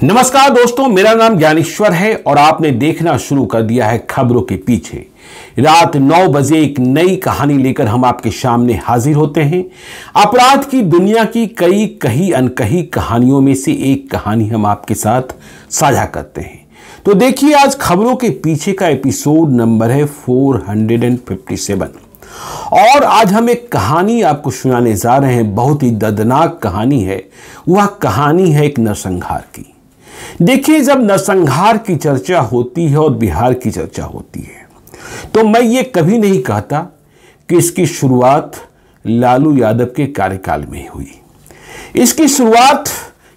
नमस्कार दोस्तों, मेरा नाम ज्ञानेश्वर है और आपने देखना शुरू कर दिया है खबरों के पीछे। रात 9 बजे एक नई कहानी लेकर हम आपके सामने हाजिर होते हैं। अपराध की दुनिया की कई कही अनकही कहानियों में से एक कहानी हम आपके साथ साझा करते हैं। तो देखिए, आज खबरों के पीछे का एपिसोड नंबर है 457 और आज हम एक कहानी आपको सुनाने जा रहे हैं। बहुत ही दर्दनाक कहानी है। वह कहानी है एक नरसंहार की। देखिए, जब नरसंहार की चर्चा होती है और बिहार की चर्चा होती है तो मैं ये कभी नहीं कहता कि इसकी शुरुआत लालू यादव के कार्यकाल में हुई। इसकी शुरुआत,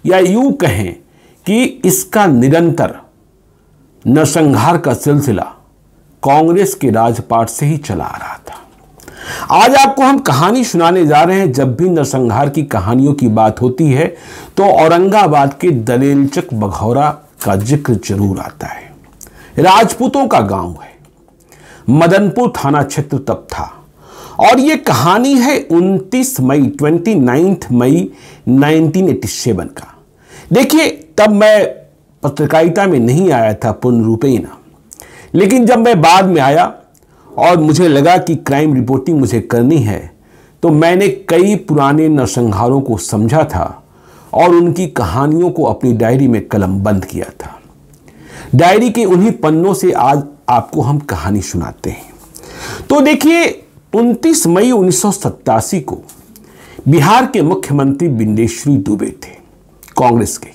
या यूं कहें कि इसका निरंतर नरसंहार का सिलसिला कांग्रेस के राजपाट से ही चला आ रहा था। आज आपको हम कहानी सुनाने जा रहे हैं। जब भी नरसंहार की कहानियों की बात होती है तो औरंगाबाद के दलेलचक बघौरा का जिक्र जरूर आता है। राजपूतों का गांव है। मदनपुर थाना क्षेत्र तब था और यह कहानी है 29 मई 1987 का। देखिए, तब मैं पत्रकारिता में नहीं आया था पूर्ण रूपेण, लेकिन जब मैं बाद में आया और मुझे लगा कि क्राइम रिपोर्टिंग मुझे करनी है तो मैंने कई पुराने नरसंहारों को समझा था और उनकी कहानियों को अपनी डायरी में कलमबंद किया था। डायरी के उन्हीं पन्नों से आज आपको हम कहानी सुनाते हैं। तो देखिए, 29 मई 1987 को बिहार के मुख्यमंत्री बिंदेश्वरी दुबे थे, कांग्रेस के।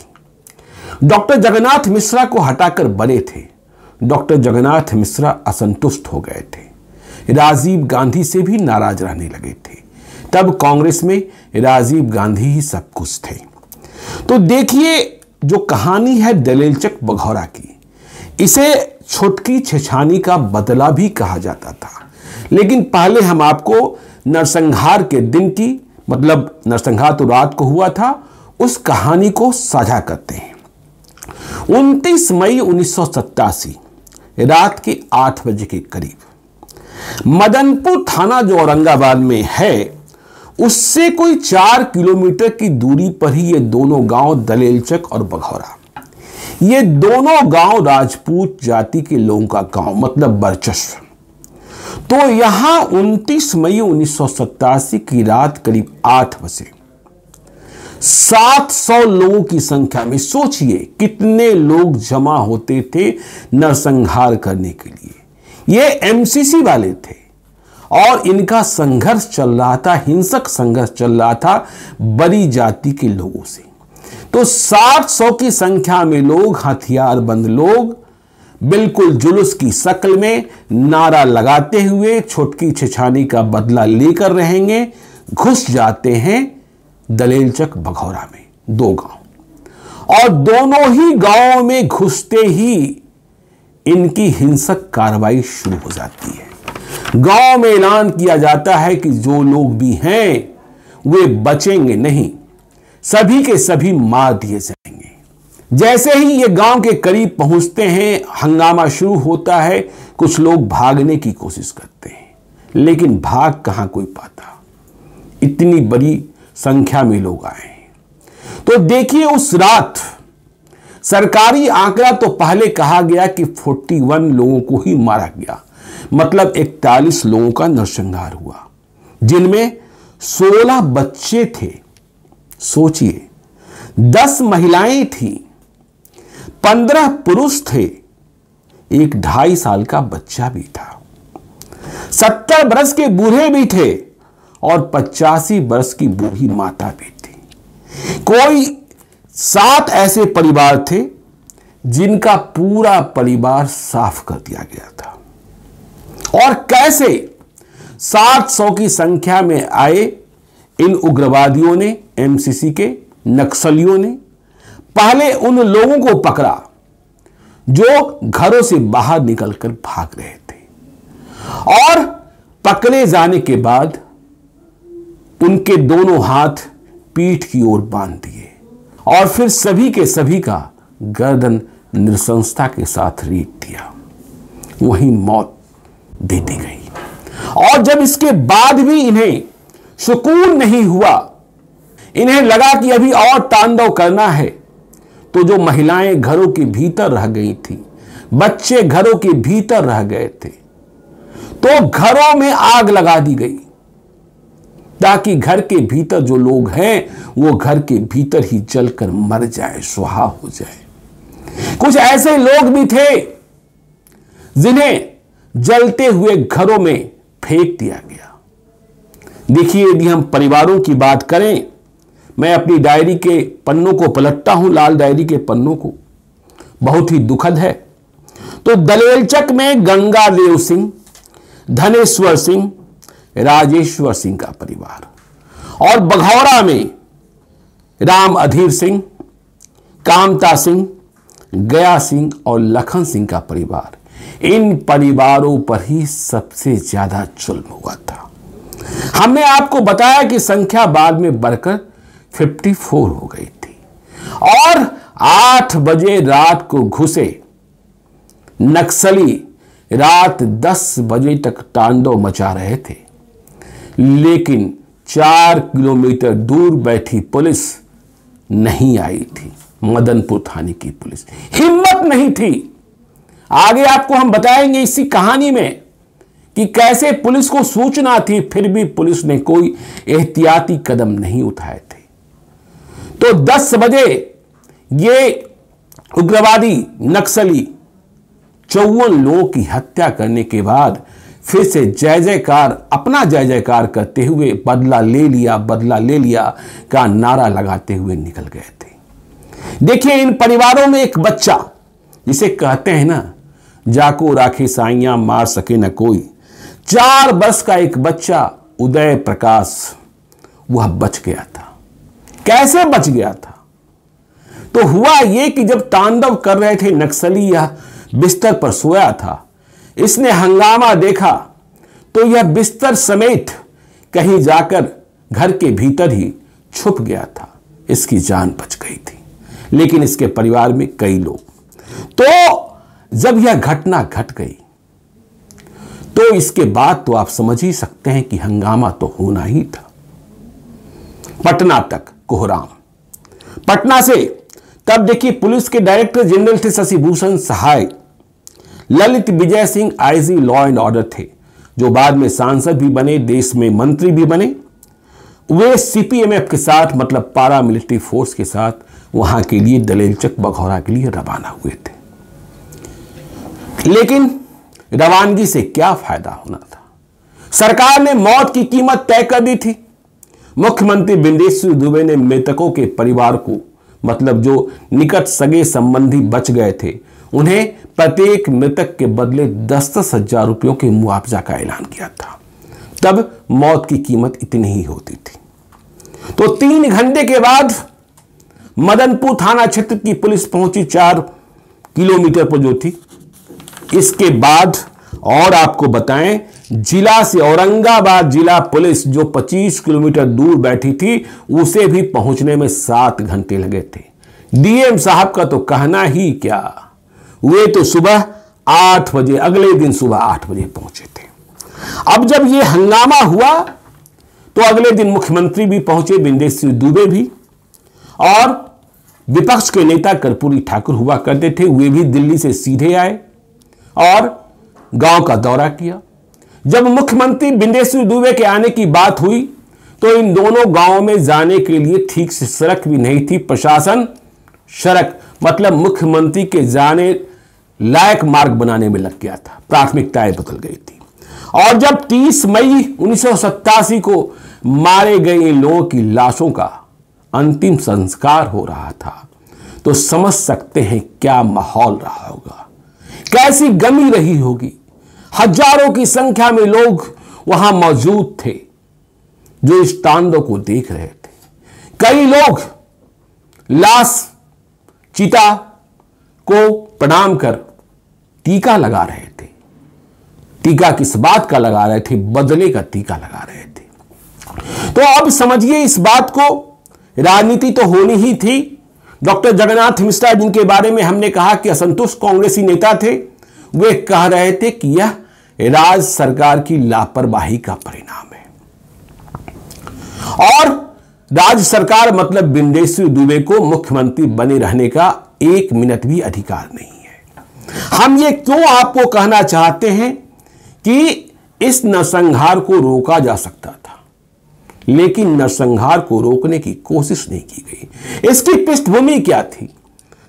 डॉक्टर जगन्नाथ मिश्रा को हटाकर बने थे। डॉक्टर जगन्नाथ मिश्रा असंतुष्ट हो गए थे, राजीव गांधी से भी नाराज रहने लगे थे। तब कांग्रेस में राजीव गांधी ही सब कुछ थे। तो देखिए, जो कहानी है दलेलचक बघौरा की, इसे छोटकी छेछानी का बदला भी कहा जाता था। लेकिन पहले हम आपको नरसंहार के दिन की, मतलब नरसंहार तो रात को हुआ था, उस कहानी को साझा करते हैं। 29 मई 1987 रात के 8 बजे के करीब मदनपुर थाना जो औरंगाबाद में है, उससे कोई 4 किलोमीटर की दूरी पर ही ये दोनों गांव दलेलचक और बघौरा, ये दोनों गांव राजपूत जाति के लोगों का गांव, मतलब वर्चस्व। तो यहां 29 मई 1987 की रात करीब 8 बजे 700 लोगों की संख्या में, सोचिए कितने लोग जमा होते थे नरसंहार करने के लिए। ये एमसीसी वाले थे और इनका संघर्ष चल रहा था, हिंसक संघर्ष चल रहा था बड़ी जाति के लोगों से। तो 700 की संख्या में लोग, हथियारबंद लोग, बिल्कुल जुलूस की शक्ल में नारा लगाते हुए छोटकी छेछानी का बदला लेकर रहेंगे, घुस जाते हैं दलेलचक बघौरा में। 2 गांव, और दोनों ही गांवों में घुसते ही इनकी हिंसक कार्रवाई शुरू हो जाती है। गांव में ऐलान किया जाता है कि जो लोग भी हैं वे बचेंगे नहीं, सभी के सभी मार दिए जाएंगे। जैसे ही ये गांव के करीब पहुंचते हैं, हंगामा शुरू होता है। कुछ लोग भागने की कोशिश करते हैं, लेकिन भाग कहां कोई पाता, इतनी बड़ी संख्या में लोग आए। तो देखिए, उस रात सरकारी आंकड़ा तो पहले कहा गया कि 41 लोगों को ही मारा गया, मतलब 41 लोगों का नरसंहार हुआ, जिनमें 16 बच्चे थे। सोचिए, 10 महिलाएं थीं, 15 पुरुष थे, एक 2.5 साल का बच्चा भी था, 70 बरस के बूढ़े भी थे और 85 वर्ष की बूढ़ी माता भी थी। कोई 7 ऐसे परिवार थे जिनका पूरा परिवार साफ कर दिया गया था। और कैसे 700 की संख्या में आए इन उग्रवादियों ने, एमसीसी के नक्सलियों ने पहले उन लोगों को पकड़ा जो घरों से बाहर निकलकर भाग रहे थे, और पकड़े जाने के बाद उनके दोनों हाथ पीठ की ओर बांध दिए और फिर सभी के सभी का गर्दन नृशंसता के साथ रीत दिया। वहीं मौत दे दी गई। और जब इसके बाद भी इन्हें सुकून नहीं हुआ, इन्हें लगा कि अभी और तांडव करना है, तो जो महिलाएं घरों के भीतर रह गई थी, बच्चे घरों के भीतर रह गए थे, तो घरों में आग लगा दी गई ताकि घर के भीतर जो लोग हैं वो घर के भीतर ही जलकर मर जाए, सुहा हो जाए। कुछ ऐसे लोग भी थे जिन्हें जलते हुए घरों में फेंक दिया गया। देखिए, यदि हम परिवारों की बात करें, मैं अपनी डायरी के पन्नों को पलटता हूं, लाल डायरी के पन्नों को, बहुत ही दुखद है। तो दलेलचक में गंगादेव सिंह, धनेश्वर सिंह, राजेश्वर सिंह का परिवार, और बघौरा में राम अधीर सिंह, कामता सिंह, गया सिंह और लखन सिंह का परिवार, इन परिवारों पर ही सबसे ज्यादा जुल्म हुआ था। हमने आपको बताया कि संख्या बाद में बढ़कर 54 हो गई थी और 8 बजे रात को घुसे नक्सली रात 10 बजे तक तांडव मचा रहे थे, लेकिन 4 किलोमीटर दूर बैठी पुलिस नहीं आई थी। मदनपुर थाने की पुलिस हिम्मत नहीं थी। आगे आपको हम बताएंगे इसी कहानी में कि कैसे पुलिस को सूचना थी, फिर भी पुलिस ने कोई एहतियाती कदम नहीं उठाए थे। तो 10 बजे ये उग्रवादी नक्सली 54 लोगों की हत्या करने के बाद फिर से जय जयकार, अपना जय जयकार करते हुए बदला ले लिया का नारा लगाते हुए निकल गए थे। देखिए, इन परिवारों में एक बच्चा, जिसे कहते हैं ना, जाको राखे साइयां मार सके न कोई, 4 वर्ष का एक बच्चा उदय प्रकाश, वह बच गया था। कैसे बच गया था? तो हुआ यह कि जब तांडव कर रहे थे नक्सली, यह बिस्तर पर सोया था, इसने हंगामा देखा तो यह बिस्तर समेत कहीं जाकर घर के भीतर ही छुप गया था। इसकी जान बच गई थी, लेकिन इसके परिवार में कई लोग। तो जब यह घटना घट गई तो इसके बाद तो आप समझ ही सकते हैं कि हंगामा तो होना ही था। पटना तक कोहराम, पटना से तब देखिए पुलिस के डायरेक्टर जनरल थे Shashi Bhushan Sahay, Lalit Vijay Singh IG law and order थे, जो बाद में सांसद भी बने, देश में मंत्री भी बने। वे सीपीएमएफ के साथ, मतलब पारा मिलिट्री फोर्स के साथ वहां के लिए दलेलचक बघौरा के लिए रवाना हुए थे। लेकिन रवानगी से क्या फायदा होना था? सरकार ने मौत की कीमत तय कर दी थी। मुख्यमंत्री बिंदेश्वर दुबे ने मृतकों के परिवार को, मतलब जो निकट सगे संबंधी बच गए थे, उन्हें प्रत्येक मृतक के बदले 10-10 हजार रुपयों के मुआवजा का ऐलान किया था। तब मौत की कीमत इतनी ही होती थी। तो 3 घंटे के बाद मदनपुर थाना क्षेत्र की पुलिस पहुंची, 4 किलोमीटर पर जो थी। इसके बाद और आपको बताएं, जिला से औरंगाबाद जिला पुलिस जो 25 किलोमीटर दूर बैठी थी, उसे भी पहुंचने में 7 घंटे लगे थे। डीएम साहब का तो कहना ही क्या, वे तो सुबह 8 बजे, अगले दिन सुबह 8 बजे पहुंचे थे। अब जब ये हंगामा हुआ तो अगले दिन मुख्यमंत्री भी पहुंचे, बिंदेश्वर दुबे भी, और विपक्ष के नेता कर्पूरी ठाकुर हुआ करते थे, वे भी दिल्ली से सीधे आए और गांव का दौरा किया। जब मुख्यमंत्री बिंदेश्वर दुबे के आने की बात हुई तो इन दोनों गांवों में जाने के लिए ठीक से सड़क भी नहीं थी। प्रशासन सड़क, मतलब मुख्यमंत्री के जाने लायक मार्ग बनाने में लग गया था, प्राथमिकताएं बदल गई थी। और जब 30 मई 1987 को मारे गए इन लोगों की लाशों का अंतिम संस्कार हो रहा था, तो समझ सकते हैं क्या माहौल रहा होगा, कैसी गमी रही होगी। हजारों की संख्या में लोग वहां मौजूद थे जो इस तांडव को देख रहे थे। कई लोग लाश चिता को प्रणाम कर टीका लगा रहे थे। टीका किस बात का लगा रहे थे? बदले का टीका लगा रहे थे। तो अब समझिए, इस बात को राजनीति तो होनी ही थी। डॉक्टर जगन्नाथ मिश्रा, जिनके बारे में हमने कहा कि असंतुष्ट कांग्रेसी नेता थे, वे कह रहे थे कि यह राज्य सरकार की लापरवाही का परिणाम है और राज्य सरकार, मतलब बिंदेश्वर दुबे को मुख्यमंत्री बने रहने का 1 मिनट भी अधिकार नहीं है। हम ये क्यों आपको कहना चाहते हैं कि इस नरसंहार को रोका जा सकता था, लेकिन नरसंहार को रोकने की कोशिश नहीं की गई। इसकी पृष्ठभूमि क्या थी?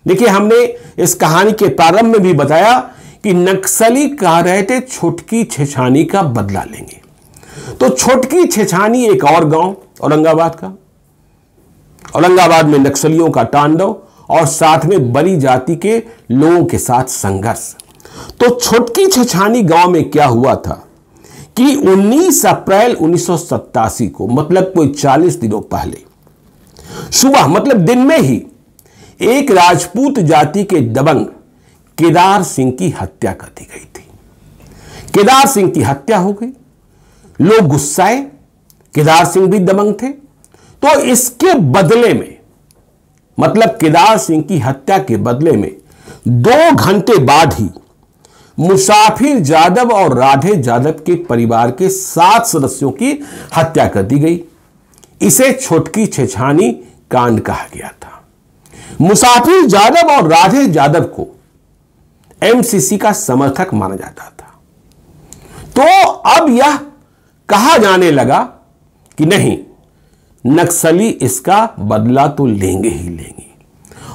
देखिए, हमने इस कहानी के प्रारंभ में भी बताया कि नक्सली कह रहे थे छोटकी छेछानी का बदला लेंगे। तो छोटकी छेछानी एक और गांव औरंगाबाद का, औरंगाबाद में नक्सलियों का तांडव और साथ में बड़ी जाति के लोगों के साथ संघर्ष। तो छोटकी छेछानी गांव में क्या हुआ था कि 19 अप्रैल 1987 को, मतलब कोई 40 दिनों पहले, सुबह मतलब दिन में ही एक राजपूत जाति के दबंग केदार सिंह की हत्या कर दी गई थी। केदार सिंह की हत्या हो गई, लोग गुस्साए, केदार सिंह भी दबंग थे। तो इसके बदले में, मतलब केदार सिंह की हत्या के बदले में 2 घंटे बाद ही मुसाफिर यादव और राधे यादव के परिवार के 7 सदस्यों की हत्या कर दी गई। इसे छोटकी छेछानी कांड कहा गया था। मुसाफिर यादव और राधे यादव को एमसीसी का समर्थक माना जाता था। तो अब यह कहा जाने लगा कि नहीं, नक्सली इसका बदला तो लेंगे ही लेंगे,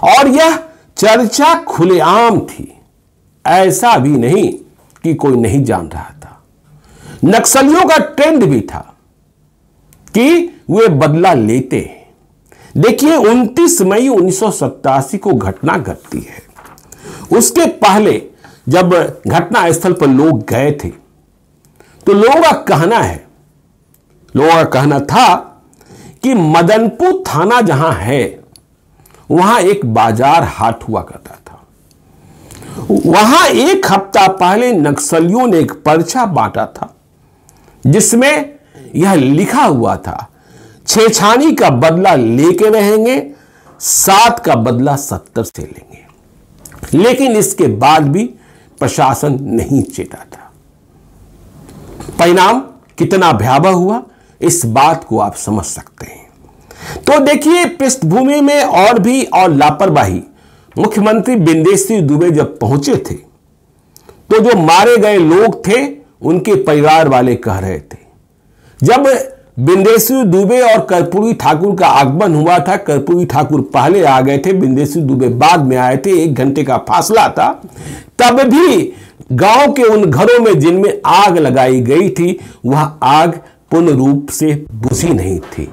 और यह चर्चा खुलेआम थी। ऐसा भी नहीं कि कोई नहीं जान रहा था। नक्सलियों का ट्रेंड भी था कि वे बदला लेते हैं। देखिए, 29 मई 1987 को घटना घटती है। उसके पहले जब घटना स्थल पर लोग गए थे तो लोगों का कहना था कि मदनपुर थाना जहां है वहां एक बाजार हाट हुआ करता था। वहां 1 हफ्ता पहले नक्सलियों ने एक पर्चा बांटा था जिसमें यह लिखा हुआ था, छेछानी का बदला लेके रहेंगे, 7 का बदला 70 से लेंगे। लेकिन इसके बाद भी प्रशासन नहीं चेता था। परिणाम कितना भयावह हुआ, इस बात को आप समझ सकते हैं। तो देखिए, पृष्ठभूमि में और लापरवाही। मुख्यमंत्री बिंदेश्वरी दुबे जब पहुंचे थे तो जो मारे गए लोग थे उनके परिवार वाले कह रहे थे, जब बिंदेश्वरी दुबे और कर्पूरी ठाकुर का आगमन हुआ था, कर्पूरी ठाकुर पहले आ गए थे, बिंदेश्वरी दुबे बाद में आए थे, 1 घंटे का फासला था, तब भी गांव के उन घरों में जिनमें आग लगाई गई थी वह आग पूर्ण रूप से बुझी नहीं थी।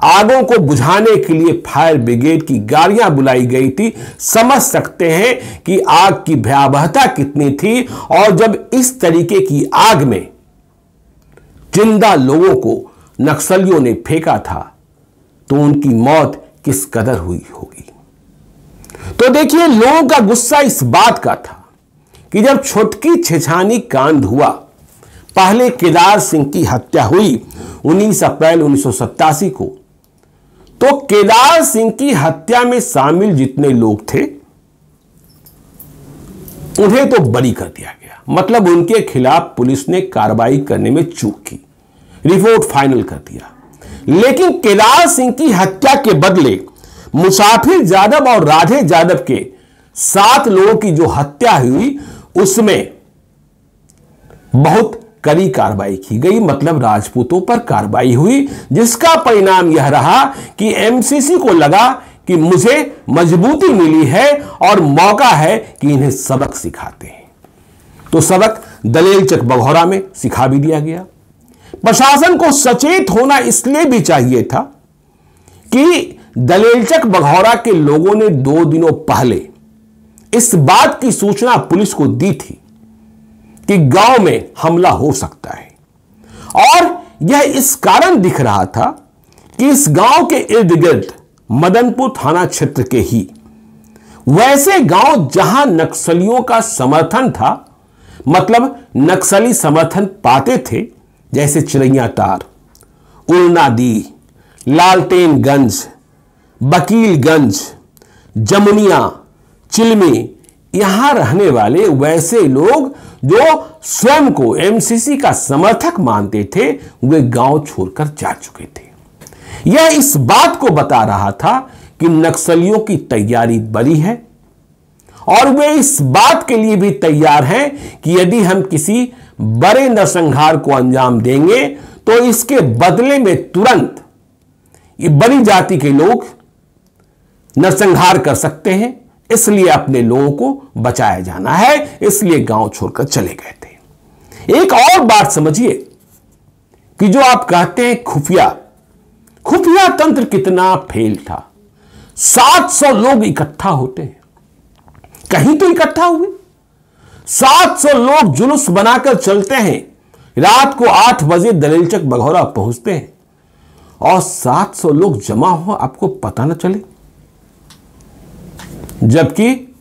आगों को बुझाने के लिए फायर ब्रिगेड की गाड़ियां बुलाई गई थी। समझ सकते हैं कि आग की भयावहता कितनी थी, और जब इस तरीके की आग में जिंदा लोगों को नक्सलियों ने फेंका था तो उनकी मौत किस कदर हुई होगी। तो देखिए, लोगों का गुस्सा इस बात का था कि जब छोटकी छेछानी कांड हुआ, पहले केदार सिंह की हत्या हुई 19 अप्रैल 1987 को, तो केदार सिंह की हत्या में शामिल जितने लोग थे उन्हें तो बरी कर दिया गया, मतलब उनके खिलाफ पुलिस ने कार्रवाई करने में चूक की, रिपोर्ट फाइनल कर दिया। लेकिन केदार सिंह की हत्या के बदले मुसाफिर यादव और राधे यादव के 7 लोगों की जो हत्या हुई उसमें बहुत कड़ी कार्रवाई की गई, मतलब राजपूतों पर कार्रवाई हुई, जिसका परिणाम यह रहा कि एमसीसी को लगा कि मुझे मजबूती मिली है और मौका है कि इन्हें सबक सिखाते हैं। तो सबक दलेलचक बघौरा में सिखा भी दिया गया। प्रशासन को सचेत होना इसलिए भी चाहिए था कि दलेलचक बघौरा के लोगों ने 2 दिनों पहले इस बात की सूचना पुलिस को दी थी कि गांव में हमला हो सकता है, और यह इस कारण दिख रहा था कि इस गांव के इर्द गिर्द मदनपुर थाना क्षेत्र के ही वैसे गांव जहां नक्सलियों का समर्थन था, मतलब नक्सली समर्थन पाते थे, जैसे चिरैयातार, उलनादी, लालटेनगंज, बकीलगंज, जमुनिया, चिलमी, यहां रहने वाले वैसे लोग जो स्वयं को एमसीसी का समर्थक मानते थे, वे गांव छोड़कर जा चुके थे। यह इस बात को बता रहा था कि नक्सलियों की तैयारी बड़ी है और वे इस बात के लिए भी तैयार हैं कि यदि हम किसी बड़े नरसंहार को अंजाम देंगे तो इसके बदले में तुरंत ये बड़ी जाति के लोग नरसंहार कर सकते हैं, इसलिए अपने लोगों को बचाया जाना है, इसलिए गांव छोड़कर चले गए थे। एक और बात समझिए कि जो आप कहते हैं खुफिया तंत्र कितना फेल था। 700 लोग इकट्ठा होते हैं, कहीं तो इकट्ठा हुए। 700 लोग जुलूस बनाकर चलते हैं, रात को 8 बजे दलेलचक बघौरा पहुंचते हैं और 700 लोग जमा हो, आपको पता न चले। जबकि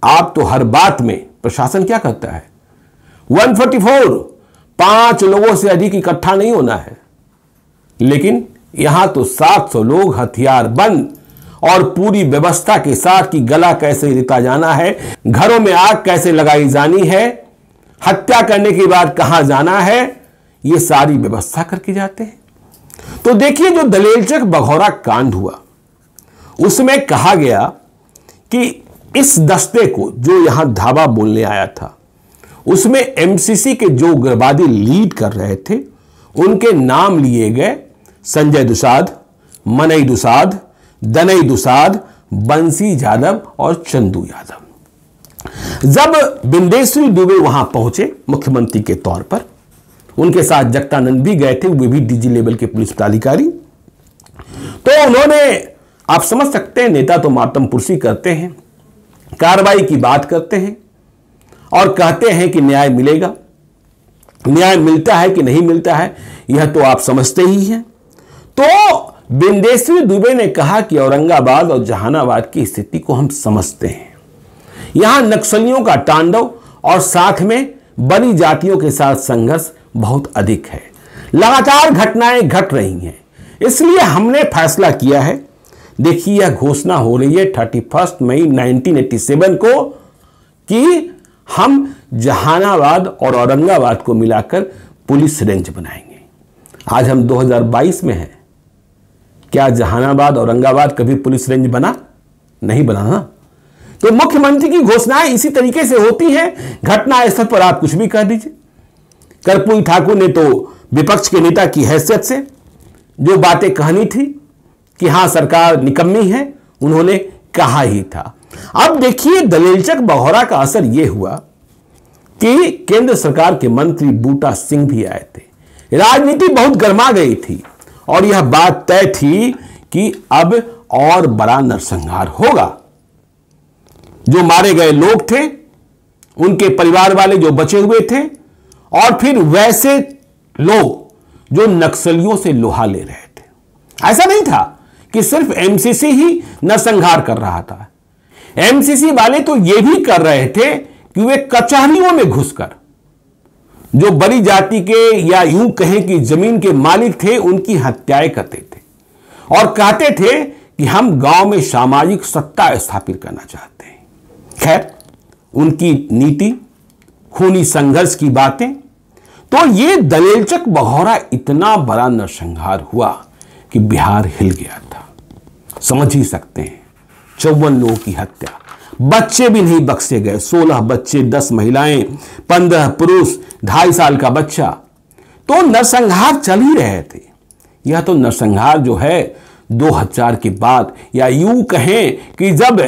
आप तो हर बात में प्रशासन क्या करता है, 144 5 लोगों से अधिक इकट्ठा नहीं होना है, लेकिन यहां तो 700 लोग हथियार बंद और पूरी व्यवस्था के साथ कि गला कैसे रिता जाना है, घरों में आग कैसे लगाई जानी है, हत्या करने के बाद कहां जाना है, यह सारी व्यवस्था करके जाते हैं। तो देखिए, जो दलेलचक बघौरा कांड हुआ उसमें कहा गया कि इस दस्ते को जो यहां धावा बोलने आया था, उसमें एमसीसी के जो उग्रवादी लीड कर रहे थे उनके नाम लिए गए, संजय दुसाद, मनई दुसाद, दनई दुसाद, बंसी यादव और चंदू यादव। जब बिंदेश्वरी दुबे वहां पहुंचे मुख्यमंत्री के तौर पर, उनके साथ जगतानंद भी गए थे, वे भी डीजी लेवल के पुलिस पदाधिकारी। तो उन्होंने, आप समझ सकते हैं, नेता तो मातम पुरसी करते हैं, कार्रवाई की बात करते हैं और कहते हैं कि न्याय मिलेगा। न्याय मिलता है कि नहीं मिलता है यह तो आप समझते ही हैं। तो बिंदेश्वरी दुबे ने कहा कि औरंगाबाद और जहानाबाद की स्थिति को हम समझते हैं, यहां नक्सलियों का तांडव और साथ में बड़ी जातियों के साथ संघर्ष बहुत अधिक है, लगातार घटनाएं घट रही हैं, इसलिए हमने फैसला किया है। देखिए, यह घोषणा हो रही है 31 मई 1987 को कि हम जहानाबाद और औरंगाबाद को मिलाकर पुलिस रेंज बनाएंगे। आज हम 2022 में हैं, क्या जहानाबाद औरंगाबाद कभी पुलिस रेंज बना? नहीं बना ना। तो मुख्यमंत्री की घोषणाएं इसी तरीके से होती हैं, घटना स्थल पर आप कुछ भी कह दीजिए। कर्पूरी ठाकुर ने तो विपक्ष के नेता की हैसियत से जो बातें कहनी थी कि हां सरकार निकम्मी है, उन्होंने कहा ही था। अब देखिए, दलेलचक बघौरा का असर यह हुआ कि केंद्र सरकार के मंत्री बूटा सिंह भी आए थे, राजनीति बहुत गर्मा गई थी और यह बात तय थी कि अब और बड़ा नरसंहार होगा। जो मारे गए लोग थे, उनके परिवार वाले जो बचे हुए थे, और फिर वैसे लोग जो नक्सलियों से लोहा ले रहे थे। ऐसा नहीं था कि सिर्फ एमसीसी ही नरसंहार कर रहा था, एमसीसी वाले तो यह भी कर रहे थे कि वे कचहरियों में घुसकर जो बड़ी जाति के या यूं कहें कि जमीन के मालिक थे, उनकी हत्याएं करते थे और कहते थे कि हम गांव में सामाजिक सत्ता स्थापित करना चाहते हैं। खैर, उनकी नीति, खूनी संघर्ष की बातें। तो ये दलेलचक बघौरा इतना बड़ा नरसंहार हुआ कि बिहार हिल गया था, समझ ही सकते हैं। 54 लोगों की हत्या, बच्चे भी नहीं बख्शे गए, 16 बच्चे, 10 महिलाएं, 15 पुरुष, 2.5 साल का बच्चा। तो नरसंहार चल ही रहे थे। यह तो नरसंहार जो है 2000 के बाद, या यूं कहें कि जब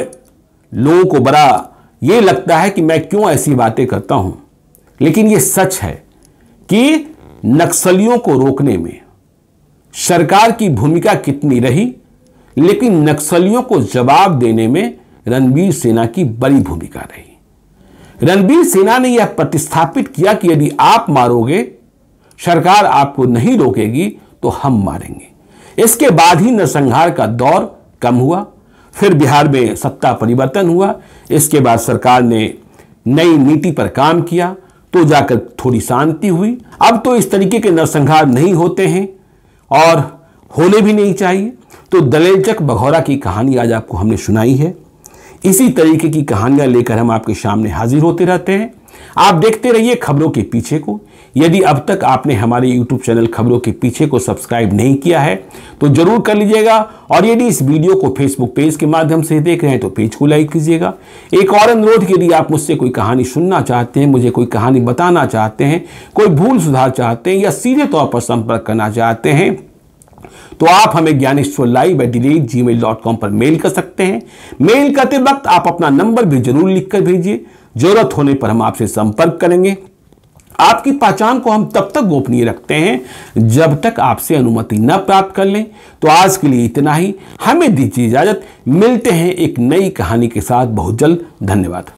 लोगों को बड़ा ये लगता है कि मैं क्यों ऐसी बातें करता हूं, लेकिन ये सच है कि नक्सलियों को रोकने में सरकार की भूमिका कितनी रही, लेकिन नक्सलियों को जवाब देने में रणबीर सेना की बड़ी भूमिका रही। रणबीर सेना ने यह प्रतिस्थापित किया कि यदि आप मारोगे, सरकार आपको नहीं रोकेगी तो हम मारेंगे। इसके बाद ही नरसंहार का दौर कम हुआ। फिर बिहार में सत्ता परिवर्तन हुआ, इसके बाद सरकार ने नई नीति पर काम किया, तो जाकर थोड़ी शांति हुई। अब तो इस तरीके के नरसंहार नहीं होते हैं और होने भी नहीं चाहिए। तो दलेलचक बघौरा की कहानी आज आपको हमने सुनाई है। इसी तरीके की कहानियां लेकर हम आपके सामने हाजिर होते रहते हैं। आप देखते रहिए खबरों के पीछे को। यदि अब तक आपने हमारे YouTube चैनल खबरों के पीछे को सब्सक्राइब नहीं किया है तो जरूर कर लीजिएगा, और यदि इस वीडियो को फेसबुक पेज के माध्यम से देख रहे हैं तो पेज को लाइक कीजिएगा। एक और अनुरोध, यदि आप मुझसे कोई कहानी सुनना चाहते हैं, मुझे कोई कहानी बताना चाहते हैं, कोई भूल सुधार चाहते हैं या सीधे तौर पर संपर्क करना चाहते हैं तो आप हमें gyaneshwarlive@gmail.com पर मेल कर सकते हैं। मेल करते वक्त आप अपना नंबर भी जरूर लिखकर भेजिए, जरूरत होने पर हम आपसे संपर्क करेंगे। आपकी पहचान को हम तब तक गोपनीय रखते हैं जब तक आपसे अनुमति न प्राप्त कर लें। तो आज के लिए इतना ही, हमें दीजिए इजाजत। मिलते हैं एक नई कहानी के साथ बहुत जल्द। धन्यवाद।